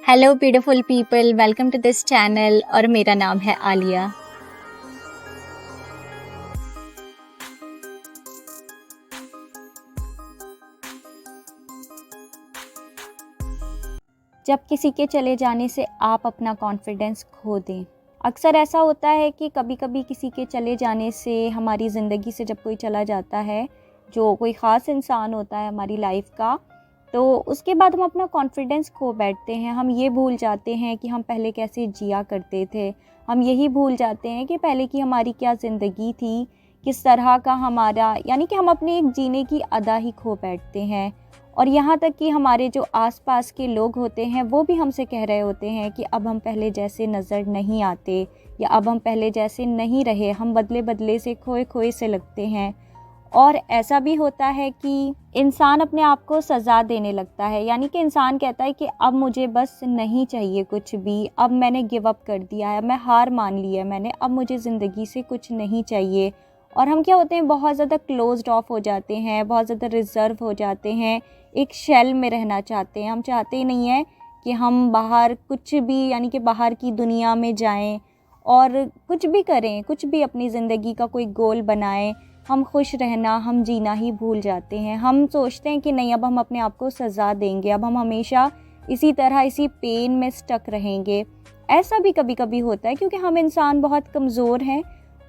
Hello beautiful people, welcome to this channel और मेरा नाम है आलिया। जब किसी के चले जाने से आप अपना कॉन्फिडेंस खो दें। अक्सर ऐसा होता है कि कभी कभी किसी के चले जाने से हमारी ज़िंदगी से जब कोई चला जाता है, जो कोई ख़ास इंसान होता है हमारी लाइफ का, तो उसके बाद हम अपना कॉन्फिडेंस खो बैठते हैं। हम ये भूल जाते हैं कि हम पहले कैसे जिया करते थे। हम यही भूल जाते हैं कि पहले की हमारी क्या ज़िंदगी थी, किस तरह का हमारा, यानी कि हम अपने एक जीने की अदा ही खो बैठते हैं। और यहाँ तक कि हमारे जो आसपास के लोग होते हैं वो भी हमसे कह रहे होते हैं कि अब हम पहले जैसे नज़र नहीं आते, या अब हम पहले जैसे नहीं रहे, हम बदले बदले से खोए खोए से लगते हैं। और ऐसा भी होता है कि इंसान अपने आप को सज़ा देने लगता है, यानी कि इंसान कहता है कि अब मुझे बस नहीं चाहिए कुछ भी, अब मैंने गिव अप कर दिया है, मैं हार मान ली है मैंने, अब मुझे ज़िंदगी से कुछ नहीं चाहिए। और हम क्या होते हैं, बहुत ज़्यादा क्लोज्ड ऑफ हो जाते हैं, बहुत ज़्यादा रिज़र्व हो जाते हैं, एक शेल में रहना चाहते हैं। हम चाहते ही नहीं हैं कि हम बाहर कुछ भी, यानी कि बाहर की दुनिया में जाएं और कुछ भी करें, कुछ भी अपनी ज़िंदगी का कोई गोल बनाएं। हम खुश रहना, हम जीना ही भूल जाते हैं। हम सोचते हैं कि नहीं, अब हम अपने आप को सज़ा देंगे, अब हम हमेशा इसी तरह इसी पेन में स्टक रहेंगे। ऐसा भी कभी कभी होता है क्योंकि हम इंसान बहुत कमज़ोर हैं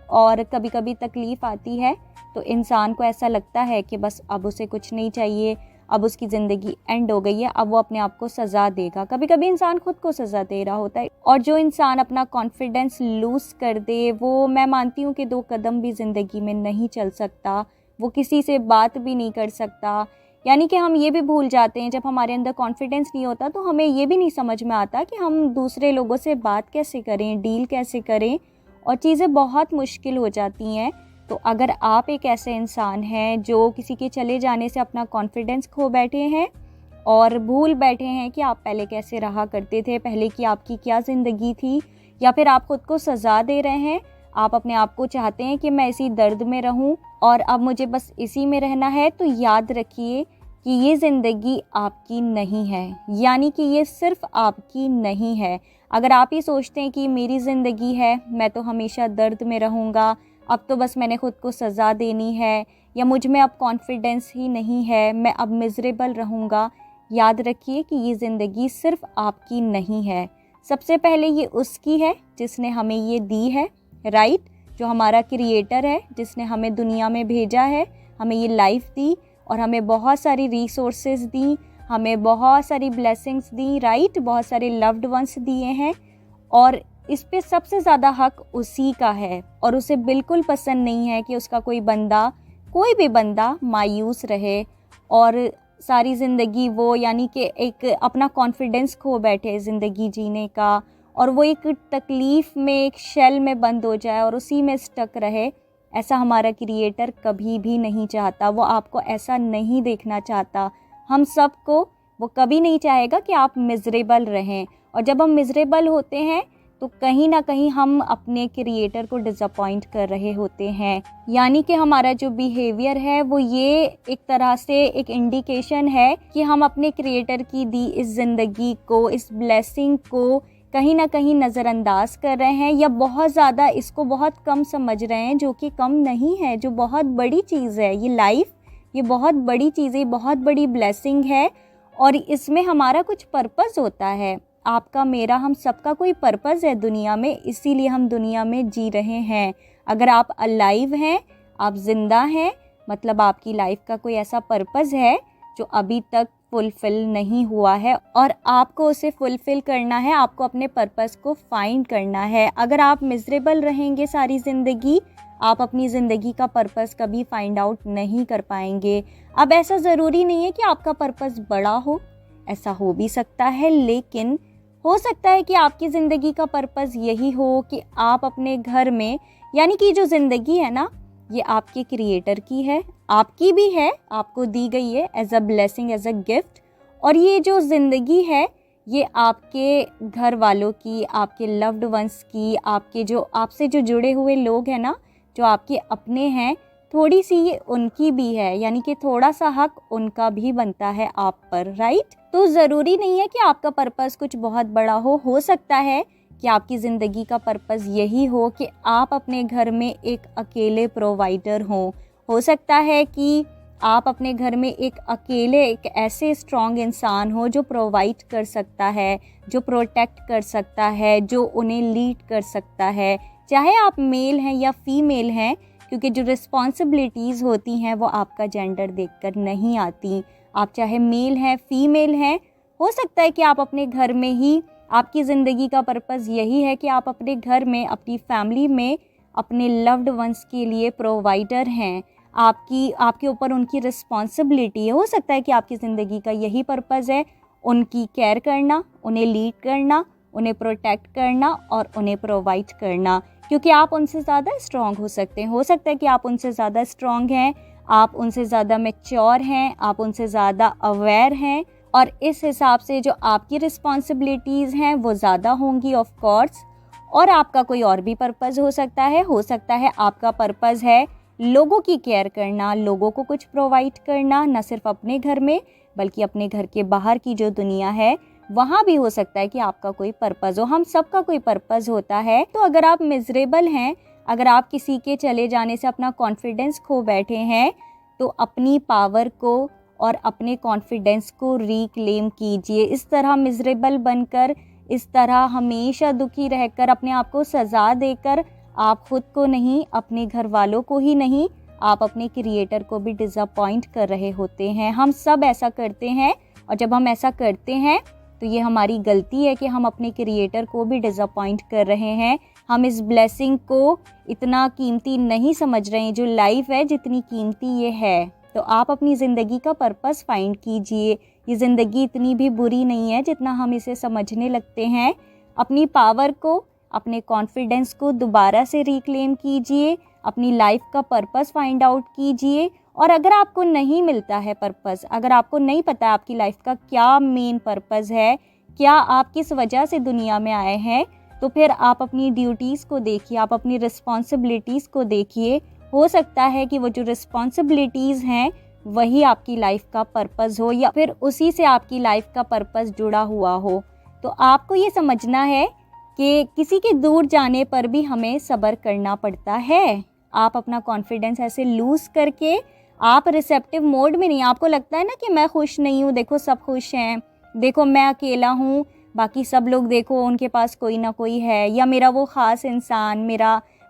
और कभी कभी तकलीफ़ आती है तो इंसान को ऐसा लगता है कि बस अब उसे कुछ नहीं चाहिए, अब उसकी ज़िंदगी एंड हो गई है, अब वो अपने आप को सज़ा देगा। कभी कभी इंसान खुद को सज़ा दे रहा होता है। और जो इंसान अपना कॉन्फिडेंस लूज़ कर दे, वो, मैं मानती हूँ कि 2 कदम भी ज़िंदगी में नहीं चल सकता, वो किसी से बात भी नहीं कर सकता। यानी कि हम ये भी भूल जाते हैं, जब हमारे अंदर कॉन्फिडेंस नहीं होता तो हमें ये भी नहीं समझ में आता कि हम दूसरे लोगों से बात कैसे करें, डील कैसे करें, और चीज़ें बहुत मुश्किल हो जाती हैं। तो अगर आप एक ऐसे इंसान हैं जो किसी के चले जाने से अपना कॉन्फिडेंस खो बैठे हैं और भूल बैठे हैं कि आप पहले कैसे रहा करते थे, पहले की आपकी क्या ज़िंदगी थी, या फिर आप खुद को सज़ा दे रहे हैं, आप अपने आप को चाहते हैं कि मैं इसी दर्द में रहूं और अब मुझे बस इसी में रहना है, तो याद रखिए कि ये ज़िंदगी आपकी नहीं है, यानी कि ये सिर्फ़ आपकी नहीं है। अगर आप ही सोचते हैं कि मेरी ज़िंदगी है, मैं तो हमेशा दर्द में रहूँगा, अब तो बस मैंने खुद को सज़ा देनी है, या मुझ में अब कॉन्फिडेंस ही नहीं है, मैं अब मिज़रेबल रहूँगा, याद रखिए कि ये ज़िंदगी सिर्फ़ आपकी नहीं है। सबसे पहले ये उसकी है जिसने हमें ये दी है, राइट? जो हमारा क्रिएटर है, जिसने हमें दुनिया में भेजा है, हमें ये लाइफ दी और हमें बहुत सारी रिसोर्सेज दी, हमें बहुत सारी ब्लेसिंग्स दी, राइट? बहुत सारे लव्ड वंस दिए हैं और इस पे सबसे ज़्यादा हक उसी का है। और उसे बिल्कुल पसंद नहीं है कि उसका कोई भी बंदा मायूस रहे और सारी ज़िंदगी वो, यानी कि एक अपना कॉन्फिडेंस खो बैठे ज़िंदगी जीने का, और वो एक तकलीफ़ में, एक शेल में बंद हो जाए और उसी में स्टक रहे। ऐसा हमारा क्रिएटर कभी भी नहीं चाहता, वो आपको ऐसा नहीं देखना चाहता। हम सबको वो कभी नहीं चाहेगा कि आप मिज़रेबल रहें। और जब हम मिज़रेबल होते हैं तो कहीं ना कहीं हम अपने क्रिएटर को डिसअपॉइंट कर रहे होते हैं। यानी कि हमारा जो बिहेवियर है वो ये एक तरह से एक इंडिकेशन है कि हम अपने क्रिएटर की दी इस ज़िंदगी को, इस ब्लेसिंग को कहीं ना कहीं नज़रअंदाज कर रहे हैं, या बहुत ज़्यादा इसको बहुत कम समझ रहे हैं, जो कि कम नहीं है, जो बहुत बड़ी चीज़ है। ये लाइफ, ये बहुत बड़ी चीज़ है, बहुत बड़ी ब्लेसिंग है और इसमें हमारा कुछ पर्पस होता है। आपका, मेरा, हम सबका कोई पर्पस है दुनिया में, इसीलिए हम दुनिया में जी रहे हैं। अगर आप अलाइव हैं, आप ज़िंदा हैं, मतलब आपकी लाइफ का कोई ऐसा पर्पस है जो अभी तक फुलफ़िल नहीं हुआ है और आपको उसे फुलफ़िल करना है, आपको अपने पर्पस को फाइंड करना है। अगर आप मिज़रेबल रहेंगे सारी ज़िंदगी, आप अपनी ज़िंदगी का पर्पस कभी फाइंड आउट नहीं कर पाएंगे। अब ऐसा ज़रूरी नहीं है कि आपका पर्पस बड़ा हो, ऐसा हो भी सकता है, लेकिन हो सकता है कि आपकी ज़िंदगी का पर्पस यही हो कि आप अपने घर में, यानी कि जो ज़िंदगी है ना, ये आपके क्रिएटर की है, आपकी भी है, आपको दी गई है as a blessing, as a gift. और ये जो ज़िंदगी है ये आपके घर वालों की, आपके लव्ड वंस की, आपके जो आपसे जो जुड़े हुए लोग हैं ना, जो आपके अपने हैं, थोड़ी सी ये उनकी भी है, यानी कि थोड़ा सा हक उनका भी बनता है आप पर, राइट। तो ज़रूरी नहीं है कि आपका पर्पस कुछ बहुत बड़ा हो सकता है कि आपकी ज़िंदगी का पर्पस यही हो कि आप अपने घर में एक अकेले प्रोवाइडर हो सकता है कि आप अपने घर में एक ऐसे स्ट्रॉन्ग इंसान हो जो प्रोवाइड कर सकता है, जो प्रोटेक्ट कर सकता है, जो उन्हें लीड कर सकता है, चाहे आप मेल हैं या फीमेल हैं, क्योंकि जो रिस्पॉन्सिबिलिटीज़ होती हैं वो आपका जेंडर देखकर नहीं आती। आप चाहे मेल हैं फीमेल हैं, हो सकता है कि आप अपने घर में ही, आपकी ज़िंदगी का पर्पस यही है कि आप अपने घर में, अपनी फैमिली में, अपने लव्ड वंस के लिए प्रोवाइडर हैं। आपके ऊपर उनकी रिस्पॉन्सिबिलिटी है। हो सकता है कि आपकी ज़िंदगी का यही पर्पस है, उनकी केयर करना, उन्हें लीड करना, उन्हें प्रोटेक्ट करना और उन्हें प्रोवाइड करना, क्योंकि आप उनसे ज़्यादा स्ट्रॉन्ग हो सकते हैं। हो सकता है कि आप उनसे ज़्यादा स्ट्रॉन्ग हैं, आप उनसे ज़्यादा मैच्योर हैं, आप उनसे ज़्यादा अवेयर हैं, और इस हिसाब से जो आपकी रिस्पॉन्सिबिलिटीज़ हैं वो ज़्यादा होंगी ऑफ कोर्स। और आपका कोई और भी पर्पस हो सकता है आपका पर्पस है लोगों की केयर करना, लोगों को कुछ प्रोवाइड करना, न सिर्फ अपने घर में बल्कि अपने घर के बाहर की जो दुनिया है वहाँ भी हो सकता है कि आपका कोई पर्पस हो। हम सबका कोई पर्पस होता है। तो अगर आप मिजरेबल हैं, अगर आप किसी के चले जाने से अपना कॉन्फिडेंस खो बैठे हैं, तो अपनी पावर को और अपने कॉन्फिडेंस को रिक्लेम कीजिए। इस तरह मिजरेबल बनकर, इस तरह हमेशा दुखी रहकर, अपने आप को सज़ा देकर आप खुद को नहीं, अपने घर वालों को ही नहीं, आप अपने क्रिएटर को भी डिसअपॉइंट कर रहे होते हैं। हम सब ऐसा करते हैं, और जब हम ऐसा करते हैं तो ये हमारी गलती है कि हम अपने क्रिएटर को भी डिसअपॉइंट कर रहे हैं। हम इस ब्लेसिंग को इतना कीमती नहीं समझ रहे हैं, जो लाइफ है जितनी कीमती ये है। तो आप अपनी ज़िंदगी का पर्पस फाइंड कीजिए। ये ज़िंदगी इतनी भी बुरी नहीं है जितना हम इसे समझने लगते हैं। अपनी पावर को, अपने कॉन्फिडेंस को दोबारा से रिक्लेम कीजिए, अपनी लाइफ का पर्पस फाइंड आउट कीजिए। और अगर आपको नहीं मिलता है पर्पस, अगर आपको नहीं पता आपकी लाइफ का क्या मेन पर्पस है, क्या आप किस वजह से दुनिया में आए हैं, तो फिर आप अपनी ड्यूटीज़ को देखिए, आप अपनी रिस्पॉन्सिबिलिटीज़ को देखिए। हो सकता है कि वो जो रिस्पॉन्सिबिलिटीज़ हैं वही आपकी लाइफ का पर्पस हो, या फिर उसी से आपकी लाइफ का पर्पस जुड़ा हुआ हो। तो आपको ये समझना है कि किसी के दूर जाने पर भी हमें सब्र करना पड़ता है। आप अपना कॉन्फिडेंस ऐसे लूज़ करके, आप रिसेप्टिव मोड में नहीं, आपको लगता है ना कि मैं खुश नहीं हूँ, देखो सब खुश हैं, देखो मैं अकेला हूँ, बाकी सब लोग देखो उनके पास कोई ना कोई है, या मेरा वो ख़ास इंसान,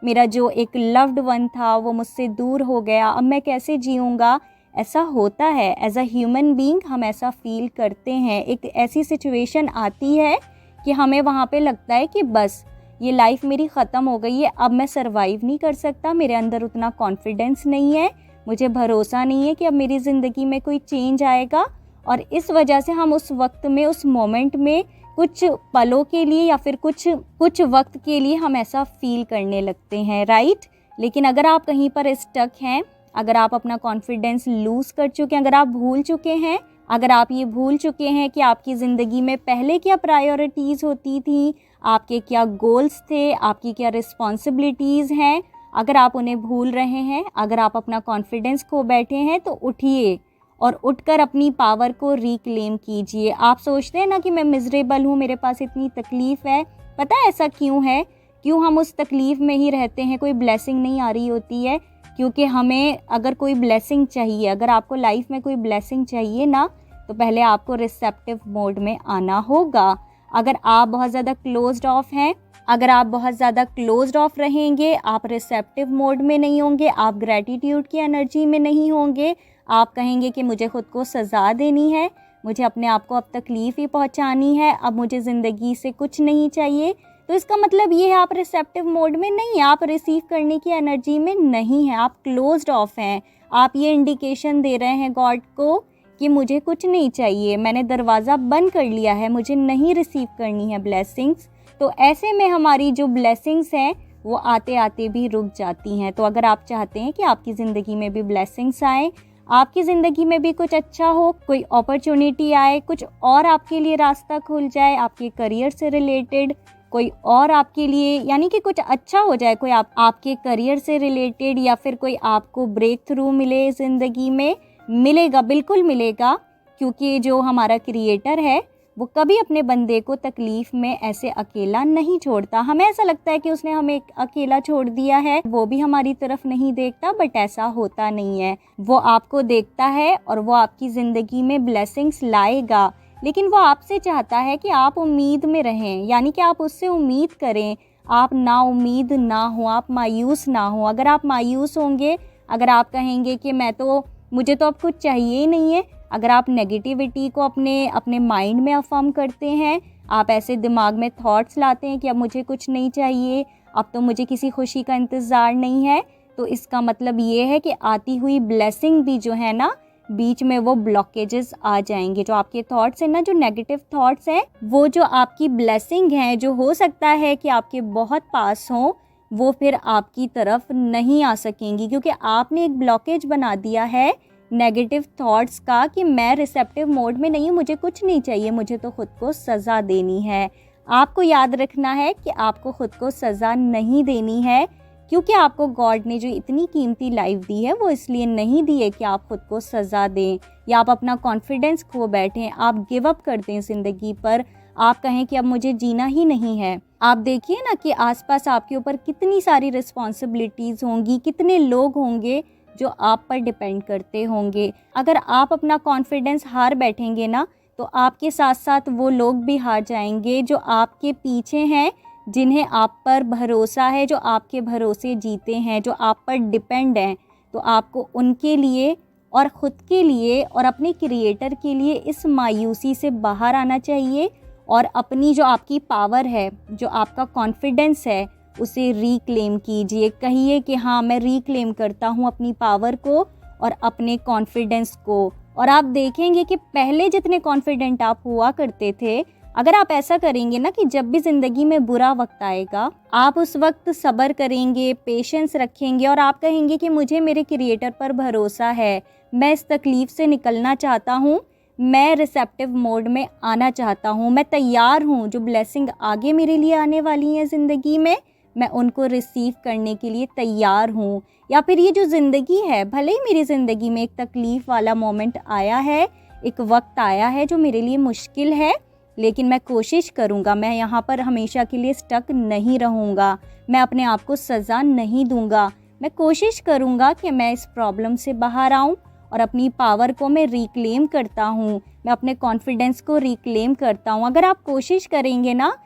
मेरा जो एक लव्ड वन था वो मुझसे दूर हो गया, अब मैं कैसे जीऊँगा। ऐसा होता है, एज अ ह्यूमन बीइंग हम ऐसा फील करते हैं। एक ऐसी सिचुएशन आती है कि हमें वहाँ पे लगता है कि बस ये लाइफ मेरी ख़त्म हो गई है, अब मैं सरवाइव नहीं कर सकता, मेरे अंदर उतना कॉन्फिडेंस नहीं है, मुझे भरोसा नहीं है कि अब मेरी ज़िंदगी में कोई चेंज आएगा। और इस वजह से हम उस वक्त में, उस मोमेंट में, कुछ पलों के लिए या फिर कुछ वक्त के लिए हम ऐसा फील करने लगते हैं, राइट। लेकिन अगर आप कहीं पर स्टक हैं, अगर आप अपना कॉन्फिडेंस लूज़ कर चुके हैं, अगर आप भूल चुके हैं, अगर आप ये भूल चुके हैं कि आपकी ज़िंदगी में पहले क्या प्रायोरिटीज़ होती थी, आपके क्या गोल्स थे, आपकी क्या रिस्पॉन्सिबिलिटीज़ हैं, अगर आप उन्हें भूल रहे हैं, अगर आप अपना कॉन्फिडेंस खो बैठे हैं, तो उठिए और उठकर अपनी पावर को रिक्लेम कीजिए। आप सोचते हैं ना कि मैं मिजरेबल हूँ, मेरे पास इतनी तकलीफ़ है, पता है ऐसा क्यों है? क्यों हम उस तकलीफ़ में ही रहते हैं, कोई ब्लेसिंग नहीं आ रही होती है। क्योंकि हमें अगर कोई ब्लेसिंग चाहिए, अगर आपको लाइफ में कोई ब्लेसिंग चाहिए ना, तो पहले आपको रिसेप्टिव मोड में आना होगा। अगर आप बहुत ज़्यादा क्लोज्ड ऑफ हैं, अगर आप बहुत ज़्यादा क्लोज्ड ऑफ रहेंगे, आप रिसेप्टिव मोड में नहीं होंगे, आप ग्रैटिट्यूड की एनर्जी में नहीं होंगे, आप कहेंगे कि मुझे खुद को सज़ा देनी है, मुझे अपने आप को अब तकलीफ़ ही पहुंचानी है, अब मुझे ज़िंदगी से कुछ नहीं चाहिए, तो इसका मतलब ये है आप रिसेप्टिव मोड में नहीं हैं, आप रिसीव करने की एनर्जी में नहीं हैं, आप क्लोज्ड ऑफ हैं। आप ये इंडिकेशन दे रहे हैं गॉड को कि मुझे कुछ नहीं चाहिए, मैंने दरवाज़ा बंद कर लिया है, मुझे नहीं रिसीव करनी है ब्लेसिंग्स। तो ऐसे में हमारी जो ब्लेसिंग्स हैं वो आते आते भी रुक जाती हैं। तो अगर आप चाहते हैं कि आपकी ज़िंदगी में भी ब्लेसिंग्स आए, आपकी ज़िंदगी में भी कुछ अच्छा हो, कोई अपॉर्चुनिटी आए, कुछ और आपके लिए रास्ता खुल जाए, आपके करियर से रिलेटेड, कोई और आपके लिए यानी कि कुछ अच्छा हो जाए, कोई आपके करियर से रिलेटेड, या फिर कोई आपको ब्रेक थ्रू मिले ज़िंदगी में, मिलेगा, बिल्कुल मिलेगा। क्योंकि जो हमारा क्रिएटर है वो कभी अपने बंदे को तकलीफ़ में ऐसे अकेला नहीं छोड़ता। हमें ऐसा लगता है कि उसने हमें अकेला छोड़ दिया है, वो भी हमारी तरफ नहीं देखता, बट ऐसा होता नहीं है। वो आपको देखता है और वो आपकी ज़िंदगी में ब्लेसिंग्स लाएगा, लेकिन वो आपसे चाहता है कि आप उम्मीद में रहें, यानी कि आप उससे उम्मीद करें, आप ना उम्मीद ना हो, आप मायूस ना हो। अगर आप मायूस होंगे, अगर आप कहेंगे कि मुझे तो अब कुछ चाहिए ही नहीं है, अगर आप नेगेटिविटी को अपने माइंड में अफर्म करते हैं, आप ऐसे दिमाग में थॉट्स लाते हैं कि अब मुझे कुछ नहीं चाहिए, अब तो मुझे किसी खुशी का इंतज़ार नहीं है, तो इसका मतलब ये है कि आती हुई ब्लेसिंग भी जो है ना, बीच में वो ब्लॉकेजेस आ जाएंगे। जो आपके थॉट्स हैं ना, जो नेगेटिव थॉट्स हैं, वो जो आपकी ब्लेसिंग है, जो हो सकता है कि आपके बहुत पास हों, वो फिर आपकी तरफ नहीं आ सकेंगी, क्योंकि आपने एक ब्लॉकेज बना दिया है नेगेटिव थॉट्स का कि मैं रिसेप्टिव मोड में नहीं हूँ, मुझे कुछ नहीं चाहिए, मुझे तो खुद को सज़ा देनी है। आपको याद रखना है कि आपको खुद को सज़ा नहीं देनी है, क्योंकि आपको गॉड ने जो इतनी कीमती लाइफ दी है वो इसलिए नहीं दी है कि आप खुद को सज़ा दें या आप अपना कॉन्फिडेंस खो बैठें, आप गिव अप कर दें ज़िंदगी पर, आप कहें कि अब मुझे जीना ही नहीं है। आप देखिए ना कि आसपास आपके ऊपर कितनी सारी रिस्पॉन्सिबिलिटीज़ होंगी, कितने लोग होंगे जो आप पर डिपेंड करते होंगे। अगर आप अपना कॉन्फिडेंस हार बैठेंगे ना, तो आपके साथ साथ वो लोग भी हार जाएंगे जो आपके पीछे हैं, जिन्हें आप पर भरोसा है, जो आपके भरोसे जीते हैं, जो आप पर डिपेंड हैं। तो आपको उनके लिए और ख़ुद के लिए और अपने क्रिएटर के लिए इस मायूसी से बाहर आना चाहिए और अपनी जो आपकी पावर है, जो आपका कॉन्फिडेंस है, उसे रिक्लेम कीजिए। कहिए कि हाँ, मैं रिक्लेम करता हूँ अपनी पावर को और अपने कॉन्फिडेंस को। और आप देखेंगे कि पहले जितने कॉन्फिडेंट आप हुआ करते थे, अगर आप ऐसा करेंगे ना कि जब भी ज़िंदगी में बुरा वक्त आएगा, आप उस वक्त सब्र करेंगे, पेशेंस रखेंगे और आप कहेंगे कि मुझे मेरे क्रिएटर पर भरोसा है, मैं इस तकलीफ़ से निकलना चाहता हूँ, मैं रिसेप्टिव मोड में आना चाहता हूँ, मैं तैयार हूँ, जो ब्लेसिंग आगे मेरे लिए आने वाली हैं ज़िंदगी में, मैं उनको रिसीव करने के लिए तैयार हूँ। या फिर ये जो ज़िंदगी है, भले ही मेरी ज़िंदगी में एक तकलीफ़ वाला मोमेंट आया है, एक वक्त आया है जो मेरे लिए मुश्किल है, लेकिन मैं कोशिश करूँगा, मैं यहाँ पर हमेशा के लिए स्टक नहीं रहूँगा, मैं अपने आप को सज़ा नहीं दूँगा, मैं कोशिश करूँगा कि मैं इस प्रॉब्लम से बाहर आऊँ और अपनी पावर को मैं रिक्लेम करता हूँ, मैं अपने कॉन्फिडेंस को रिक्लेम करता हूँ। अगर आप कोशिश करेंगे ना,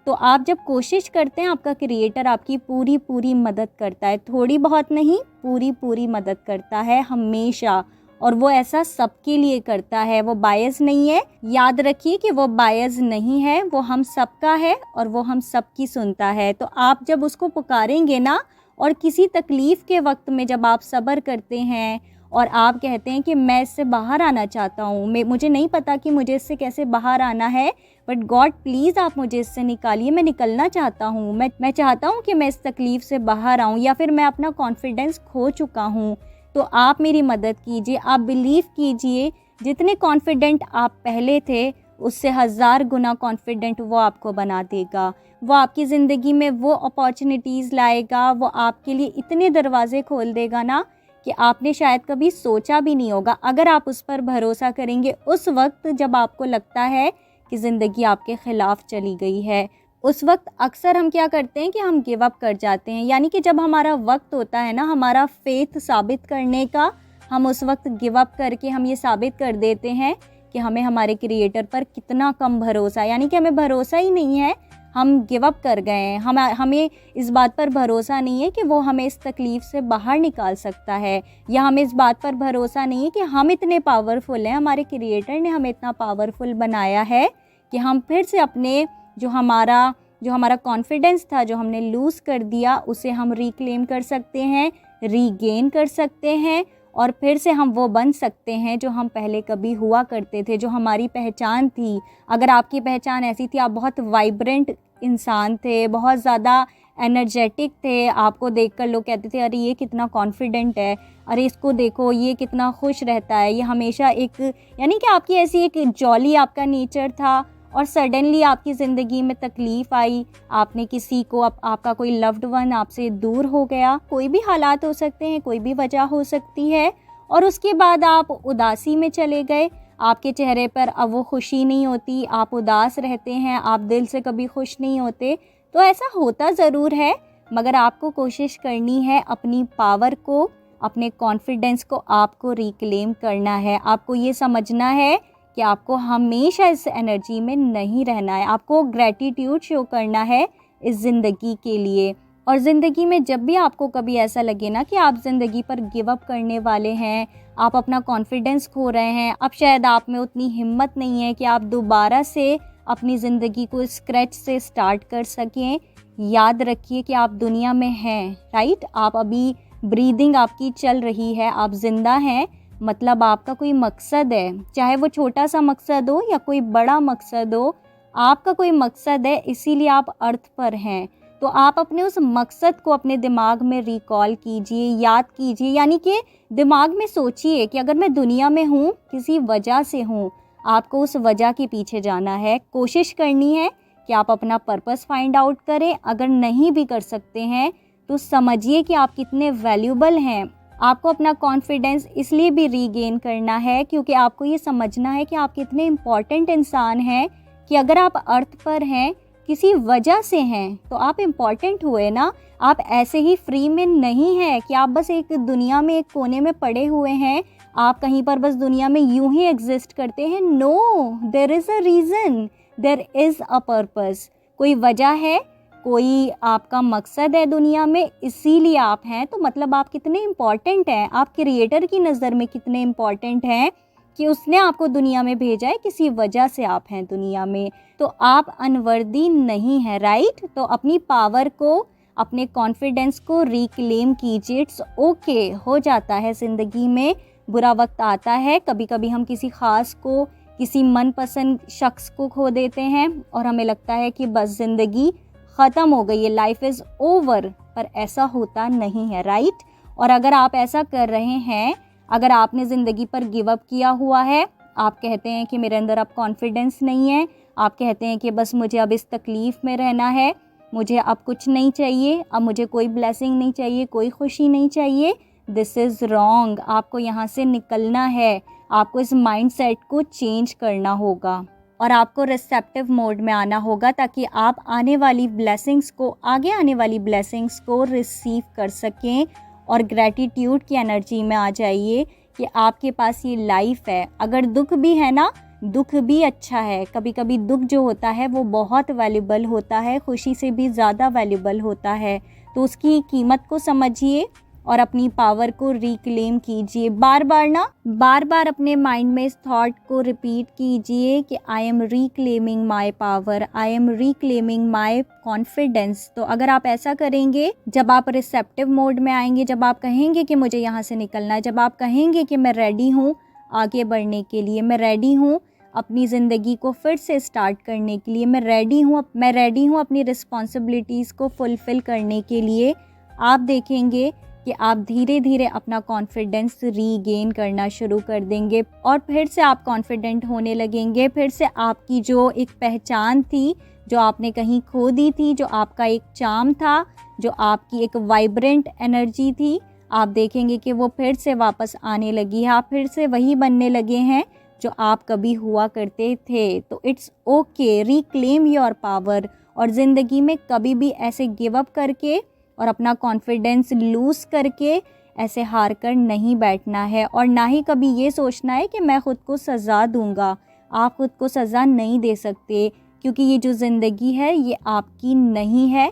तो आप जब कोशिश करते हैं, आपका क्रिएटर आपकी पूरी मदद करता है, थोड़ी बहुत नहीं, पूरी मदद करता है हमेशा। और वो ऐसा सबके लिए करता है, वो बायस नहीं है। याद रखिए कि वो बायस नहीं है, वो हम सबका है और वो हम सबकी सुनता है। तो आप जब उसको पुकारेंगे ना, और किसी तकलीफ़ के वक्त में जब आप सब्र करते हैं और आप कहते हैं कि मैं इससे बाहर आना चाहता हूँ, मुझे नहीं पता कि मुझे इससे कैसे बाहर आना है, बट गॉड प्लीज़ आप मुझे इससे निकालिए, मैं निकलना चाहता हूँ, मैं चाहता हूँ कि मैं इस तकलीफ़ से बाहर आऊँ, या फिर मैं अपना कॉन्फिडेंस खो चुका हूँ, तो आप मेरी मदद कीजिए। आप बिलीव कीजिए, जितने कॉन्फिडेंट आप पहले थे, उससे 1000 गुना कॉन्फिडेंट वो आपको बना देगा। वो आपकी ज़िंदगी में वो अपॉर्चुनिटीज़ लाएगा, वो आपके लिए इतने दरवाज़े खोल देगा ना कि आपने शायद कभी सोचा भी नहीं होगा। अगर आप उस पर भरोसा करेंगे, उस वक्त जब आपको लगता है कि ज़िंदगी आपके ख़िलाफ़ चली गई है, उस वक्त अक्सर हम क्या करते हैं कि हम गिव अप कर जाते हैं। यानी कि जब हमारा वक्त होता है ना, हमारा फेथ साबित करने का, हम उस वक्त गिव अप करके हम ये साबित कर देते हैं कि हमें हमारे क्रिएटर पर कितना कम भरोसा है, यानी कि हमें भरोसा ही नहीं है, हम गिव अप कर गए हैं। हमें इस बात पर भरोसा नहीं है कि वो हमें इस तकलीफ़ से बाहर निकाल सकता है, या हमें इस बात पर भरोसा नहीं है कि हम इतने पावरफुल हैं, हमारे क्रिएटर ने हमें इतना पावरफुल बनाया है कि हम फिर से अपने जो हमारा कॉन्फिडेंस था, जो हमने लूज़ कर दिया, उसे हम रिक्लेम कर सकते हैं, रीगेन कर सकते हैं, और फिर से हम वो बन सकते हैं जो हम पहले कभी हुआ करते थे, जो हमारी पहचान थी। अगर आपकी पहचान ऐसी थी, आप बहुत वाइब्रेंट इंसान थे, बहुत ज़्यादा एनर्जेटिक थे, आपको देखकर लोग कहते थे अरे ये कितना कॉन्फिडेंट है, अरे इसको देखो ये कितना खुश रहता है, ये हमेशा यानी कि आपकी ऐसी एक जॉली आपका नेचर था, और सडनली आपकी ज़िंदगी में तकलीफ़ आई, आपने किसी को आपका कोई लव्ड वन आपसे दूर हो गया, कोई भी हालात हो सकते हैं, कोई भी वजह हो सकती है, और उसके बाद आप उदासी में चले गए, आपके चेहरे पर अब वो खुशी नहीं होती, आप उदास रहते हैं, आप दिल से कभी खुश नहीं होते। तो ऐसा होता ज़रूर है, मगर आपको कोशिश करनी है अपनी पावर को, अपने कॉन्फिडेंस को आपको रिक्लेम करना है। आपको ये समझना है कि आपको हमेशा इस एनर्जी में नहीं रहना है, आपको ग्रैटिट्यूड शो करना है इस ज़िंदगी के लिए। और ज़िंदगी में जब भी आपको कभी ऐसा लगे ना कि आप ज़िंदगी पर गिव अप करने वाले हैं, आप अपना कॉन्फिडेंस खो रहे हैं, अब शायद आप में उतनी हिम्मत नहीं है कि आप दोबारा से अपनी ज़िंदगी को स्क्रैच से स्टार्ट कर सकें, याद रखिए कि आप दुनिया में हैं, राइट। आप अभी ब्रीदिंग आपकी चल रही है, आप ज़िंदा हैं, मतलब आपका कोई मकसद है, चाहे वो छोटा सा मकसद हो या कोई बड़ा मकसद हो, आपका कोई मकसद है, इसीलिए आप अर्थ पर हैं। तो आप अपने उस मकसद को अपने दिमाग में रिकॉल कीजिए, याद कीजिए, यानी कि दिमाग में सोचिए कि अगर मैं दुनिया में हूँ किसी वजह से हूँ, आपको उस वजह के पीछे जाना है, कोशिश करनी है कि आप अपना पर्पस फाइंड आउट करें। अगर नहीं भी कर सकते हैं तो समझिए कि आप कितने वैल्यूबल हैं। आपको अपना कॉन्फिडेंस इसलिए भी रीगेन करना है क्योंकि आपको ये समझना है कि आप कितने इम्पॉर्टेंट इंसान हैं, कि अगर आप अर्थ पर हैं किसी वजह से हैं तो आप इम्पॉर्टेंट हुए ना। आप ऐसे ही फ्री में नहीं हैं कि आप बस एक दुनिया में एक कोने में पड़े हुए हैं, आप कहीं पर बस दुनिया में यूं ही एग्जिस्ट करते हैं। No, there is a reason, there is a purpose. कोई वजह है, कोई आपका मकसद है दुनिया में, इसीलिए आप हैं। तो मतलब आप कितने इम्पॉर्टेंट हैं, आप क्रिएटर की नज़र में कितने इम्पॉर्टेंट हैं कि उसने आपको दुनिया में भेजा है, किसी वजह से आप हैं दुनिया में। तो आप अनवर्दी नहीं हैं, राइट। तो अपनी पावर को, अपने कॉन्फिडेंस को रिक्लेम कीजिए। इट्स ओके, हो जाता है ज़िंदगी में, बुरा वक्त आता है, कभी कभी हम किसी ख़ास को, किसी मनपसंद शख्स को खो देते हैं और हमें लगता है कि बस ज़िंदगी ख़त्म हो गई है, लाइफ इज़ ओवर। पर ऐसा होता नहीं है, राइट। और अगर आप ऐसा कर रहे हैं, अगर आपने ज़िंदगी पर गिव अप किया हुआ है, आप कहते हैं कि मेरे अंदर अब कॉन्फिडेंस नहीं है, आप कहते हैं कि बस मुझे अब इस तकलीफ़ में रहना है, मुझे अब कुछ नहीं चाहिए, अब मुझे कोई ब्लेसिंग नहीं चाहिए, कोई खुशी नहीं चाहिए, दिस इज़ रॉन्ग। आपको यहाँ से निकलना है, आपको इस माइंडसेट को चेंज करना होगा और आपको रिसेप्टिव मोड में आना होगा ताकि आप आने वाली ब्लेसिंग्स को, आगे आने वाली ब्लेसिंग्स को रिसीव कर सकें और ग्रैटिट्यूड की एनर्जी में आ जाइए कि आपके पास ये लाइफ है। अगर दुख भी है ना, दुख भी अच्छा है। कभी कभी दुख जो होता है वो बहुत वैल्यूबल होता है, खुशी से भी ज़्यादा वैल्यूबल होता है। तो उसकी कीमत को समझिए और अपनी पावर को रिक्लेम कीजिए। बार बार अपने माइंड में इस थॉट को रिपीट कीजिए कि I am reclaiming my power, I am reclaiming my confidence. तो अगर आप ऐसा करेंगे, जब आप रिसेप्टिव मोड में आएंगे, जब आप कहेंगे कि मुझे यहाँ से निकलना है, जब आप कहेंगे कि मैं रेडी हूँ आगे बढ़ने के लिए, मैं रेडी हूँ अपनी ज़िंदगी को फिर से स्टार्ट करने के लिए, मैं रेडी हूँ अपनी रिस्पॉन्सिबिलिटीज़ को फुलफ़िल करने के लिए, आप देखेंगे कि आप धीरे धीरे अपना कॉन्फिडेंस रीगेन करना शुरू कर देंगे और फिर से आप कॉन्फिडेंट होने लगेंगे। फिर से आपकी जो एक पहचान थी, जो आपने कहीं खो दी थी, जो आपका एक चार्म था, जो आपकी एक वाइब्रेंट एनर्जी थी, आप देखेंगे कि वो फिर से वापस आने लगी है। आप फिर से वही बनने लगे हैं जो आप कभी हुआ करते थे। तो it's okay, reclaim your power. और ज़िंदगी में कभी भी ऐसे गिव अप करके और अपना कॉन्फिडेंस लूज़ करके ऐसे हार कर नहीं बैठना है और ना ही कभी ये सोचना है कि मैं ख़ुद को सज़ा दूंगा। आप ख़ुद को सज़ा नहीं दे सकते, क्योंकि ये जो ज़िंदगी है ये आपकी नहीं है,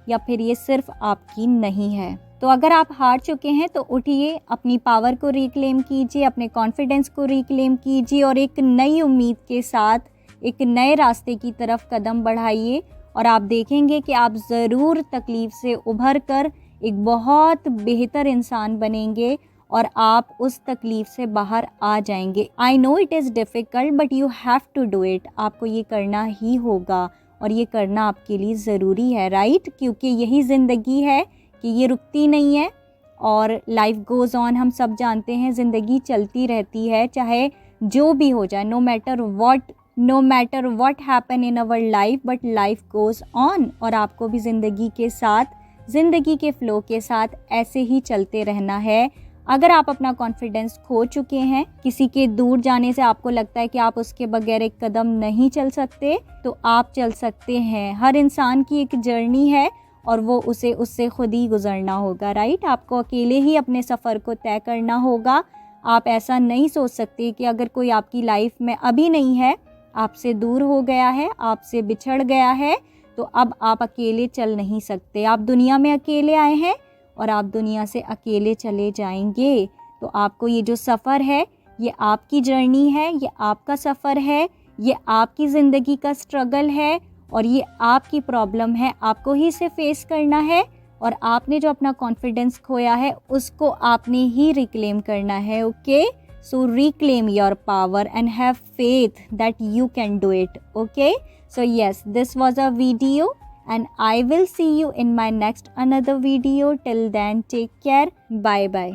या फिर ये सिर्फ आपकी नहीं है। तो अगर आप हार चुके हैं तो उठिए, अपनी पावर को रिक्लेम कीजिए, अपने कॉन्फिडेंस को रिक्लेम कीजिए और एक नई उम्मीद के साथ एक नए रास्ते की तरफ कदम बढ़ाइए और आप देखेंगे कि आप ज़रूर तकलीफ़ से उभर कर एक बहुत बेहतर इंसान बनेंगे और आप उस तकलीफ़ से बाहर आ जाएंगे। I know it is difficult but you have to do it. आपको ये करना ही होगा और ये करना आपके लिए ज़रूरी है, राइट। क्योंकि यही ज़िंदगी है कि ये रुकती नहीं है और लाइफ गोज़ ऑन। हम सब जानते हैं ज़िंदगी चलती रहती है, चाहे जो भी हो जाए, no matter what no matter what happen in our life but life goes on. और आपको भी ज़िंदगी के साथ, ज़िंदगी के फ़्लो के साथ ऐसे ही चलते रहना है। अगर आप अपना कॉन्फिडेंस खो चुके हैं, किसी के दूर जाने से आपको लगता है कि आप उसके बगैर एक कदम नहीं चल सकते, तो आप चल सकते हैं। हर इंसान की एक जर्नी है और वो उससे खुद ही गुजरना होगा, राइट। आपको अकेले ही अपने सफ़र को तय करना होगा। आप ऐसा नहीं सोच सकते कि अगर कोई आपकी लाइफ में अभी नहीं है, आपसे दूर हो गया है, आपसे बिछड़ गया है, तो अब आप अकेले चल नहीं सकते। आप दुनिया में अकेले आए हैं और आप दुनिया से अकेले चले जाएंगे। तो आपको ये जो सफ़र है, ये आपकी जर्नी है, ये आपका सफ़र है, ये आपकी ज़िंदगी का स्ट्रगल है और ये आपकी प्रॉब्लम है। आपको ही इसे फेस करना है और आपने जो अपना कॉन्फिडेंस खोया है उसको आपने ही रिक्लेम करना है। Okay, so reclaim your power and have faith that you can do it. Okay, so yes, this was a video and I will see you in my next another video. Till then, take care. Bye bye.